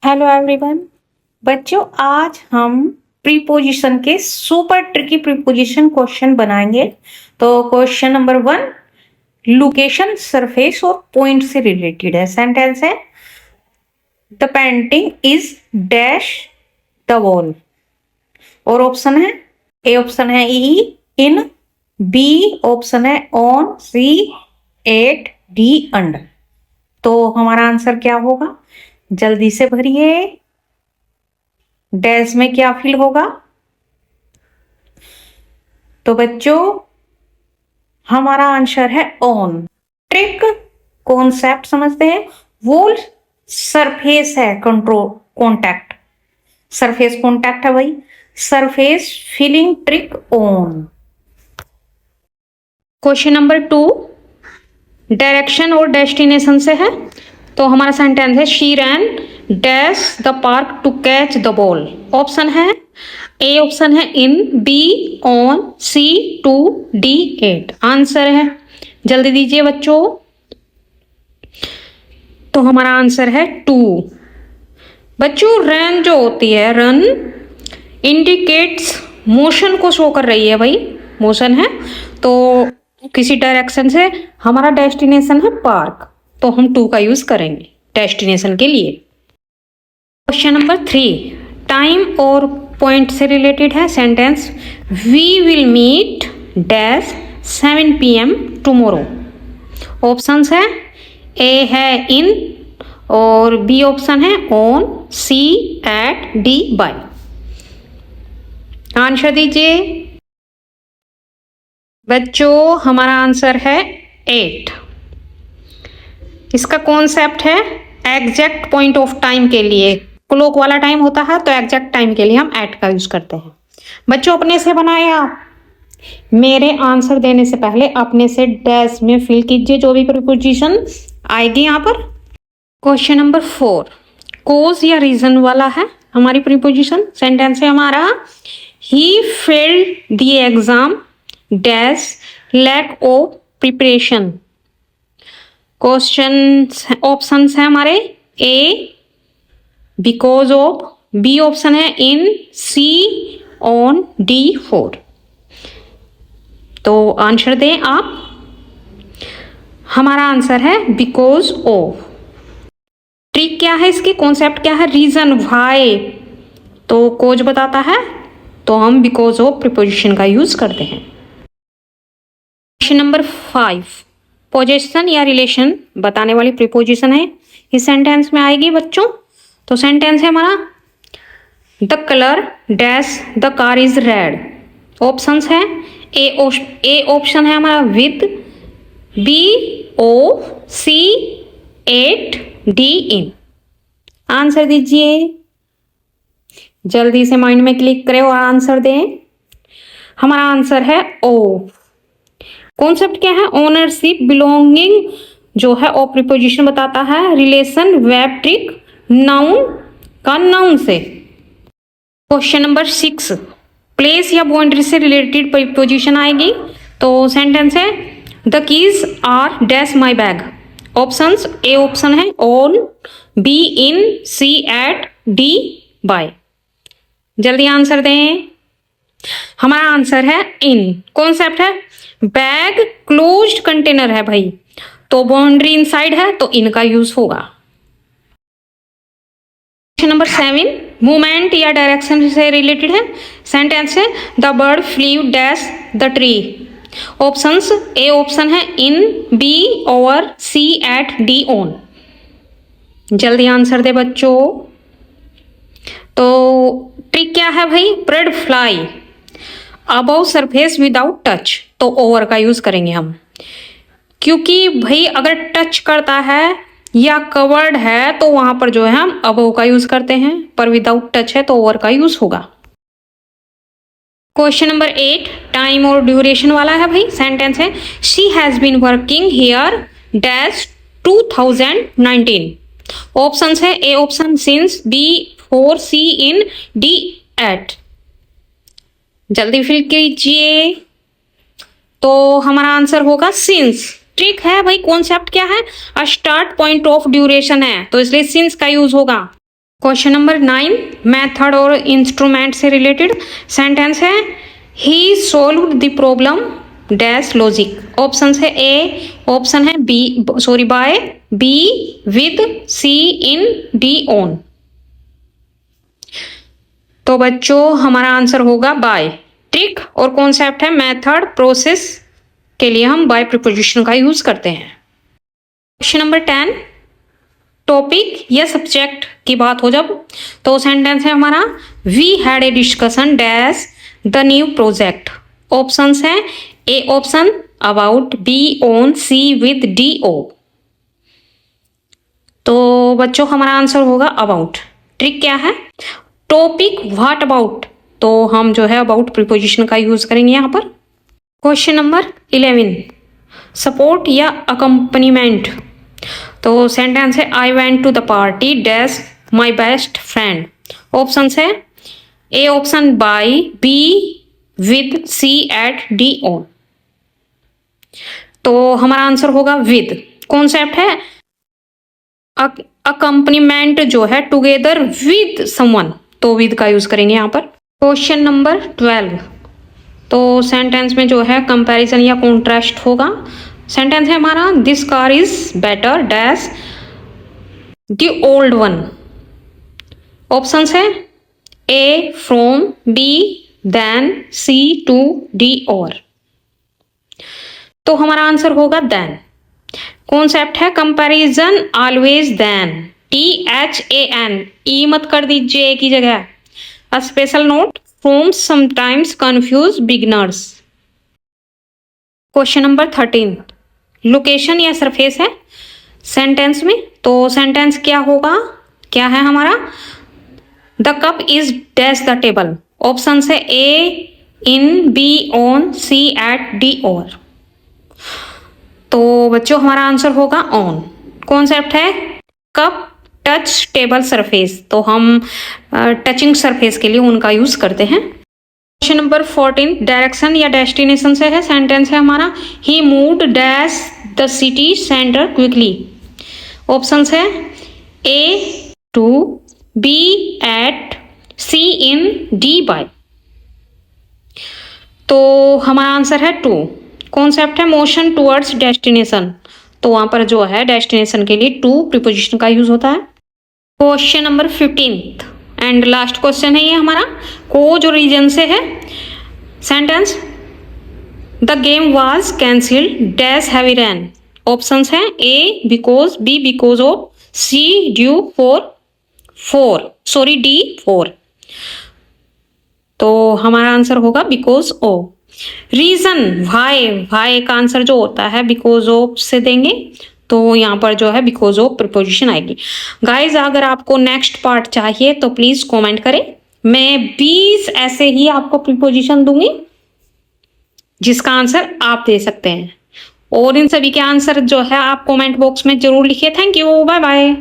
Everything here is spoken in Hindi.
Hello everyone. बच्चों, आज हम प्रीपोजिशन के सुपर ट्रिकी प्रीपोजिशन क्वेश्चन बनाएंगे। तो क्वेश्चन नंबर 1 लोकेशन, सरफेस और पॉइंट से रिलेटेड है। सेंटेंस है the painting is dash the wall. और ऑप्शन है ए ऑप्शन है ई इन, बी ऑप्शन है on, C at, D under. तो हमारा आंसर क्या होगा? जल्दी से भरिए। डैश में क्या फिल होगा? तो बच्चों हमारा आंसर है ऑन। ट्रिक कॉन्सेप्ट समझते हैं। वॉल सरफेस है, कंट्रोल कॉन्टैक्ट, सरफेस कॉन्टैक्ट है भाई। Surface filling trick on. Question number 2 direction और डेस्टिनेशन से है। तो हमारा सेंटेंस है she ran dash the park to catch the ball. Option है ए ऑप्शन है in, B on, C to, D at. Answer है, जल्दी दीजिए बच्चों। तो हमारा आंसर है 2। बच्चों रन जो होती है, रन इंडिकेट्स मोशन को शो कर रही है भाई, मोशन है। तो किसी डायरेक्शन से हमारा डेस्टिनेशन है पार्क, तो हम 2 का यूज करेंगे डेस्टिनेशन के लिए। क्वेश्चन नंबर 3 टाइम और पॉइंट से रिलेटेड है। Sentence we will meet dash 7 PM tomorrow. Options है ए है इन और बी ऑप्शन है on, C at, D by. Answer दीजिए बच्चों। हमारा आंसर है 8। इसका कॉन्सेप्ट है एग्जैक्ट पॉइंट ऑफ टाइम के लिए। क्लॉक वाला टाइम होता है तो एग्जैक्ट टाइम के लिए हम एट का यूज करते हैं। बच्चों अपने से बनाए आप। मेरे आंसर देने से पहले अपने से डैश में फिल कीजिए जो भी प्रीपोजिशन आएगी यहाँ पर। क्वेश्चन नंबर 4 कोज या रीजन वाला है हमारी प्रीपोजिशन। सेंटेंस है हमारा he failed the exam dash lack of preparation. Question options है हमारे A because of, B option है इन, सी ऑन, डी 4। तो आंसर दें आप। हमारा आंसर है बिकॉज ऑफ। ट्रिक क्या है इसकी, कॉन्सेप्ट क्या है? Reason why. तो कोज बताता है तो हम बिकॉज ऑफ प्रीपोजिशन का यूज करते हैं। क्वेश्चन नंबर 5 पोजेशन या रिलेशन बताने वाली प्रीपोजिशन है, इस सेंटेंस में आएगी बच्चों। तो सेंटेंस है हमारा the colour dash the car is red. Options है ए ऑप्शन है हमारा with, B of, C at, D in. Answer दीजिए, जल्दी से माइंड में क्लिक करें और आंसर दें। हमारा आंसर है ऑफ। कॉन्सेप्ट क्या है? ओनरशिप, बिलोंगिंग जो है ऑफ प्रीपोजिशन बताता है। रिलेशन, वेब ट्रिक, नाउन का नाउन से। क्वेश्चन नंबर 6 प्लेस या बाउंड्री से रिलेटेड प्रीपोजिशन आएगी। तो सेंटेंस है the keys are dash my bag. Options A option है on, B in, C at, D by. जल्दी आंसर दें। हमारा आंसर है इन। कॉन्सेप्ट है बैग क्लोज्ड कंटेनर है भाई, तो बाउंड्री इनसाइड है तो इनका यूज होगा। क्वेश्चन नंबर 7 मूवमेंट या डायरेक्शन से रिलेटेड है। सेंटेंस है the bird flew dash the tree. Options A option है in, B over, C at, D on. जल्दी आंसर दे बच्चों। तो ट्रिक क्या है भाई? Bird fly above surface without touch, तो ओवर का यूज करेंगे हम, क्योंकि भाई अगर टच करता है या कवर्ड है तो वहां पर जो है हम अबव का यूज करते हैं, पर विदाउट टच है तो ओवर का यूज होगा। क्वेश्चन नंबर 8 टाइम और ड्यूरेशन वाला है भाई। सेंटेंस है she has been working here dash 2019। Options है A option since, B for, C in, D at. जल्दी फिल कीजिए। तो हमारा आंसर होगा सिंस। ट्रिक है भाई, कॉन्सेप्ट क्या है? स्टार्ट पॉइंट ऑफ ड्यूरेशन है तो इसलिए सिंस का यूज होगा। क्वेश्चन नंबर 9 मेथड और इंस्ट्रूमेंट से रिलेटेड सेंटेंस है he solve the problem dash logic. Option है ए, ऑप्शन है B, sorry by, B with, C in, D on. तो बच्चों हमारा आंसर होगा बाय। ट्रिक और कॉन्सेप्ट है मेथड, प्रोसेस के लिए हम बाय प्रीपोजिशन का यूज करते हैं। क्वेश्चन नंबर 10 टॉपिक या सब्जेक्ट की बात हो जब, तो सेंटेंस है हमारा we had a discussion dash the new project. Options हैं A option about, B on, C with, D of. तो बच्चों हमारा आंसर होगा अबाउट। ट्रिक क्या है, टॉपिक व्हाट अबाउट, तो हम जो है अबाउट प्रीपोजिशन का यूज करेंगे यहाँ पर। क्वेश्चन नंबर 11 सपोर्ट या अकम्पनीमेंट। तो सेंटेंस है I went to the party dash my best friend. Option है A option by, B with, C at, D on. तो हमारा आंसर होगा विद। कॉन्सेप्ट है अकम्पनीमेंट जो है टुगेदर विद समवन, तो विद का यूज करेंगे यहाँ पर। क्वेश्चन नंबर 12 तो सेंटेंस में जो है कंपैरिजन या कॉन्ट्रास्ट होगा। सेंटेंस है हमारा this car is better dash the old one. Options है A from, B than, C to, D और। तो हमारा आंसर होगा देन। कॉन्सेप्ट है comparison always than, THAN, E मत कर दीजिए की जगह। A special note from sometimes confuse beginners. Question number 13 location या सरफेस है सेंटेंस में। तो सेंटेंस क्या होगा, क्या है हमारा the cup is dash the table. Option है ए in, B on, C at, D और। तो बच्चों हमारा आंसर होगा ऑन। कॉन्सेप्ट है कप टच टेबल सरफेस, तो हम टचिंग सरफेस के लिए उनका यूज करते हैं। क्वेश्चन नंबर 14 डायरेक्शन या डेस्टिनेशन से है। सेंटेंस है हमारा he moved dash the city centre quickly. Options है A to, B at, C in, D by. तो हमारा आंसर है टू। कॉन्सेप्ट है मोशन टुवर्ड्स डेस्टिनेशन, तो वहां पर जो है डेस्टिनेशन के लिए टू प्रीपोजिशन का यूज होता है। Question number 15 and last question है ये हमारा कोज और रीजन से है। Sentence the game was cancelled dash heavy rain. Options हैं A because, B because of, C due for, D for. तो हमारा आंसर होगा बिकॉज ऑफ। रीजन वाई का आंसर जो होता है बिकॉज ऑफ से देंगे, तो यहाँ पर जो है बिकॉज ऑफ प्रीपोजिशन आएगी। गाइज अगर आपको नेक्स्ट पार्ट चाहिए तो प्लीज कमेंट करें, मैं 20 ऐसे ही आपको प्रीपोजिशन दूंगी जिसका आंसर आप दे सकते हैं, और इन सभी के आंसर जो है आप कमेंट बॉक्स में जरूर लिखिए। Thank you, bye bye.